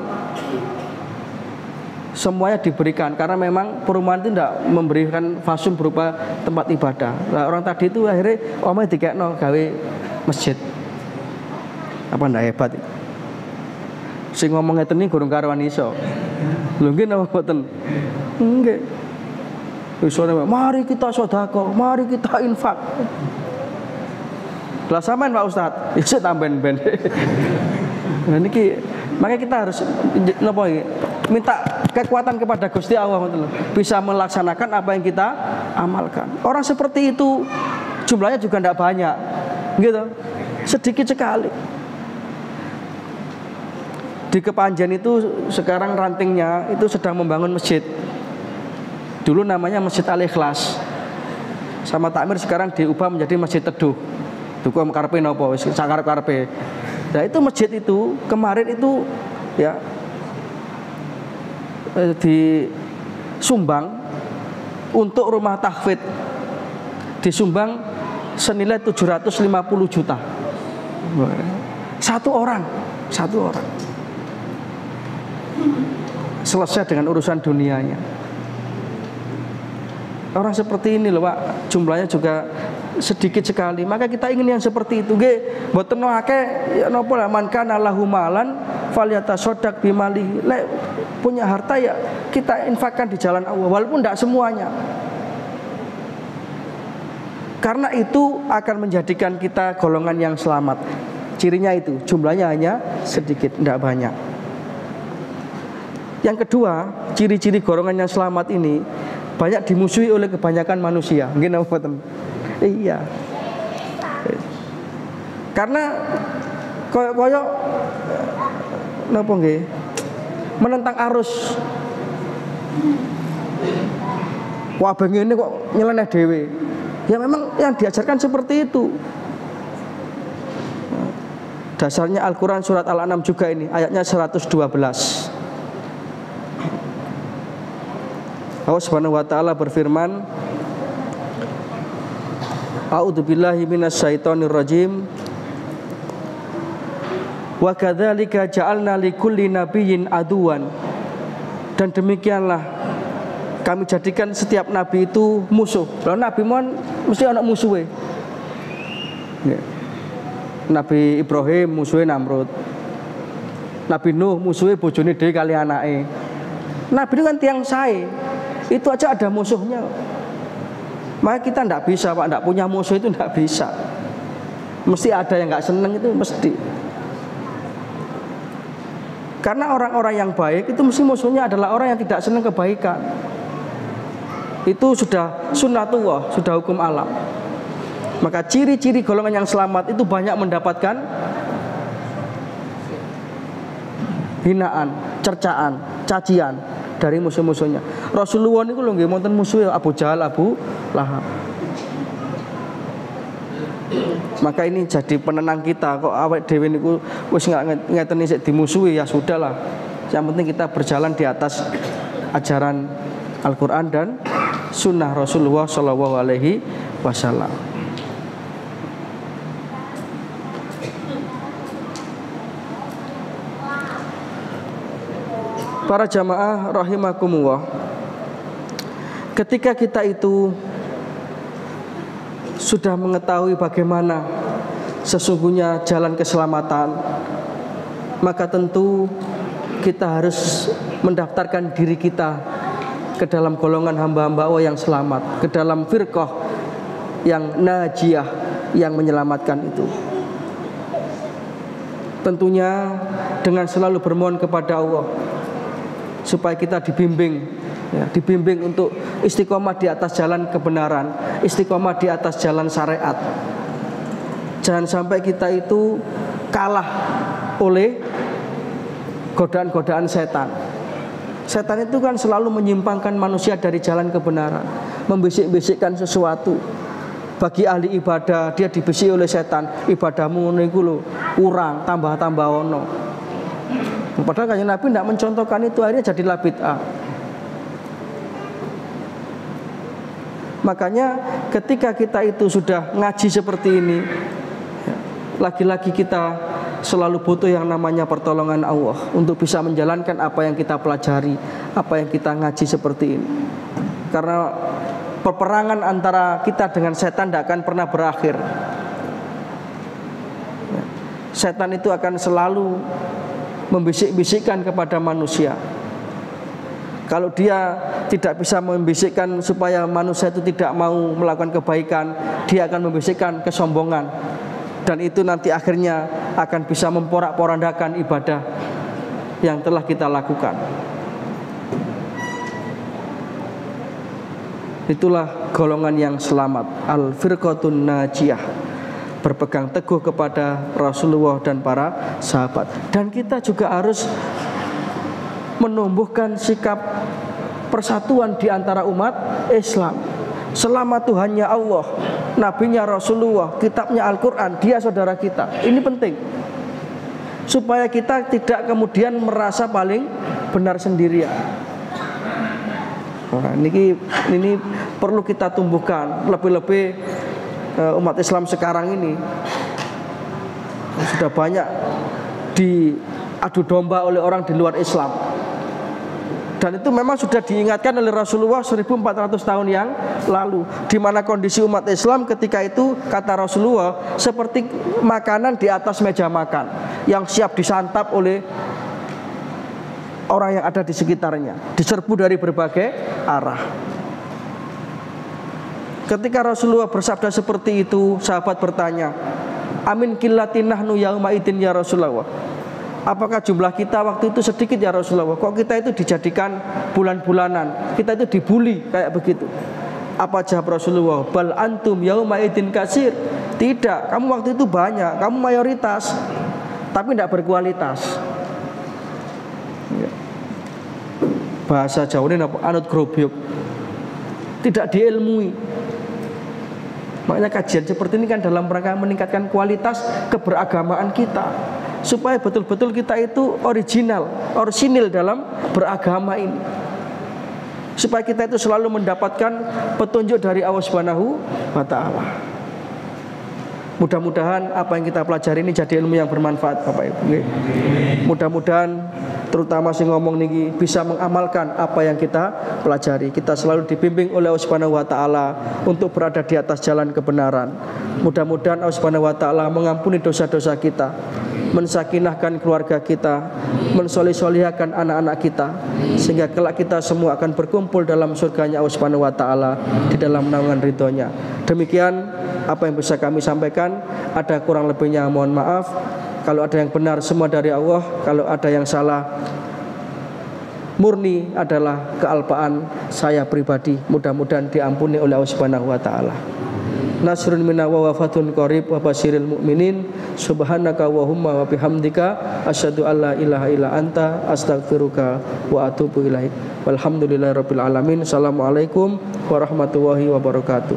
Semuanya diberikan karena memang perumahan itu tidak memberikan fasum berupa tempat ibadah. Nah, orang tadi itu akhirnya omah dikekno gawe masjid. Apa ndak hebat? Sing ngomong ngeten iki gurung karuan iso. Lho nggih napa mboten? Nggih. Isone mari kita sedekah, mari kita infak. Lah sampean Pak Ustaz, isih tambahan ben. Nah niki makanya kita harus napa iki? Minta kekuatan kepada Gusti Allah bisa melaksanakan apa yang kita amalkan. Orang seperti itu jumlahnya juga tidak banyak, gitu, sedikit sekali. Di Kepanjen itu sekarang rantingnya itu sedang membangun masjid. Dulu namanya Masjid Al-Ikhlas. Sama takmir sekarang diubah menjadi Masjid Teduh. Duku karepe napa wis sakarep-karepe. Nah itu masjid itu kemarin itu ya disumbang untuk rumah tahfidz disumbang senilai 750 juta. Satu orang. Selesai dengan urusan dunianya. Orang seperti ini loh Pak, jumlahnya juga sedikit sekali. Maka kita ingin yang seperti itu. Nggih, mboten akeh ya napa man kana lahu malan falyatasaddaq bimali. Lek punya harta ya kita infakkan di jalan Allah walaupun tidak semuanya. Karena itu akan menjadikan kita golongan yang selamat. Cirinya itu, jumlahnya hanya sedikit, tidak banyak. Yang kedua, ciri-ciri golongan yang selamat ini banyak dimusuhi oleh kebanyakan manusia. Nggih napa mboten? Iya. Karena koyo napa nggih? Menentang arus. Wah, begini kok nyeleneh dhewe. Ya memang yang diajarkan seperti itu. Dasarnya Al-Quran surat Al-An'am juga ini, ayatnya 112. Allah Subhanahu wa taala berfirman, A'udzubillahi minasyaitonir rajim. Wa kadzalika ja'alna likulli nabiyyin aduwan. Dan demikianlah kami jadikan setiap nabi itu musuh. Lah nabi mon mesti ana musuhe. Nabi Ibrahim musuhe Namrud. Nabi Nuh musuhe bojone dhewe kali anake. Nabi itu kan tiang sae. Itu aja ada musuhnya. Maka kita tidak bisa Pak, tidak punya musuh itu tidak bisa. Mesti ada yang nggak seneng, itu mesti. Karena orang-orang yang baik itu mesti musuhnya adalah orang yang tidak senang kebaikan. Itu sudah sunnatullah, sudah hukum alam. Maka ciri-ciri golongan yang selamat itu banyak mendapatkan hinaan, cercaan, cacian dari musuh-musuhnya. Rasulullah niku lho nggih wonten musuh Abu Jahal, Abu Lahab. Maka ini jadi penenang kita. Kok awake dhewe niku wis ngeten sik dimusuhi, ya sudahlah. Yang penting kita berjalan di atas ajaran Al-Qur'an dan sunnah Rasulullah Shallallahu Alaihi Wasallam. Para jamaah rahimakumullah, ketika kita itu sudah mengetahui bagaimana sesungguhnya jalan keselamatan, maka tentu kita harus mendaftarkan diri kita ke dalam golongan hamba-hamba Allah yang selamat, ke dalam firqah yang najiyah, yang menyelamatkan itu. Tentunya dengan selalu bermohon kepada Allah supaya kita dibimbing, ya, dibimbing untuk istiqomah di atas jalan kebenaran, istiqomah di atas jalan syariat. Jangan sampai kita itu kalah oleh godaan-godaan setan. Setan itu kan selalu menyimpangkan manusia dari jalan kebenaran, membisik-bisikkan sesuatu. Bagi ahli ibadah, dia dibisik oleh setan, ibadahmu ngono iku lho, kurang, tambah-tambah ono. Padahal Kanjeng Nabi tidak mencontohkan itu, akhirnya jadilah bid'ah. Makanya ketika kita itu sudah ngaji seperti ini, lagi-lagi kita selalu butuh yang namanya pertolongan Allah untuk bisa menjalankan apa yang kita pelajari, apa yang kita ngaji seperti ini. Karena peperangan antara kita dengan setan tidak akan pernah berakhir. Setan itu akan selalu membisik-bisikkan kepada manusia. Kalau dia tidak bisa membisikkan supaya manusia itu tidak mau melakukan kebaikan, dia akan membisikkan kesombongan. Dan itu nanti akhirnya akan bisa memporak-porandakan ibadah yang telah kita lakukan. Itulah golongan yang selamat, al-firqatun najiyah, berpegang teguh kepada Rasulullah dan para sahabat. Dan kita juga harus menumbuhkan sikap persatuan di antara umat Islam. Selama Tuhannya Allah, Nabinya Rasulullah, kitabnya Al-Quran, dia saudara kita. Ini penting supaya kita tidak kemudian merasa paling benar sendirian. Nah, ini perlu kita tumbuhkan. Lebih-lebih umat Islam sekarang ini sudah banyak diadu domba oleh orang di luar Islam. Dan itu memang sudah diingatkan oleh Rasulullah 1400 tahun yang lalu, di mana kondisi umat Islam ketika itu, kata Rasulullah, seperti makanan di atas meja makan yang siap disantap oleh orang yang ada di sekitarnya, diserbu dari berbagai arah. Ketika Rasulullah bersabda seperti itu, sahabat bertanya, amin qillatin nahnu yauma idin ya Rasulullah. Apakah jumlah kita waktu itu sedikit ya Rasulullah? Kok kita itu dijadikan bulan-bulanan? Kita itu dibully kayak begitu. Apa jawab Rasulullah? Bal antum yauma idin kasir. Tidak, kamu waktu itu banyak, kamu mayoritas, tapi tidak berkualitas. Bahasa Jawa ini anut grobyok, tidak diilmui. Makanya kajian seperti ini kan dalam rangka meningkatkan kualitas keberagamaan kita, supaya betul-betul kita itu orisinil dalam beragama ini, supaya kita itu selalu mendapatkan petunjuk dari Allah Subhanahu wa Ta'ala. Mudah-mudahan apa yang kita pelajari ini jadi ilmu yang bermanfaat, Bapak Ibu. Mudah-mudahan terutama si ngomong niki bisa mengamalkan apa yang kita pelajari. Kita selalu dibimbing oleh Allah Subhanahu wa Ta'ala untuk berada di atas jalan kebenaran. Mudah-mudahan Allah Subhanahu wa Ta'ala mengampuni dosa-dosa kita, mensakinahkan keluarga kita, mensolih-solihkan anak-anak kita, sehingga kelak kita semua akan berkumpul dalam surganya Allah Subhanahu wa Ta'ala di dalam naungan ridhonya. Demikian apa yang bisa kami sampaikan. Ada kurang lebihnya mohon maaf. Kalau ada yang benar semua dari Allah, kalau ada yang salah murni adalah kealpaan saya pribadi. Mudah-mudahan diampuni oleh Allah Subhanahu wa Ta'ala. Nasrun minna wa wafatun qarib wa basyiril mu'minin. Subhanaka Allahumma wa bihamdika asyhadu an la ilaha illa anta astaghfiruka wa atubu ilaik. Walhamdulillahirabbil alamin. Assalamualaikum warahmatullahi wabarakatuh.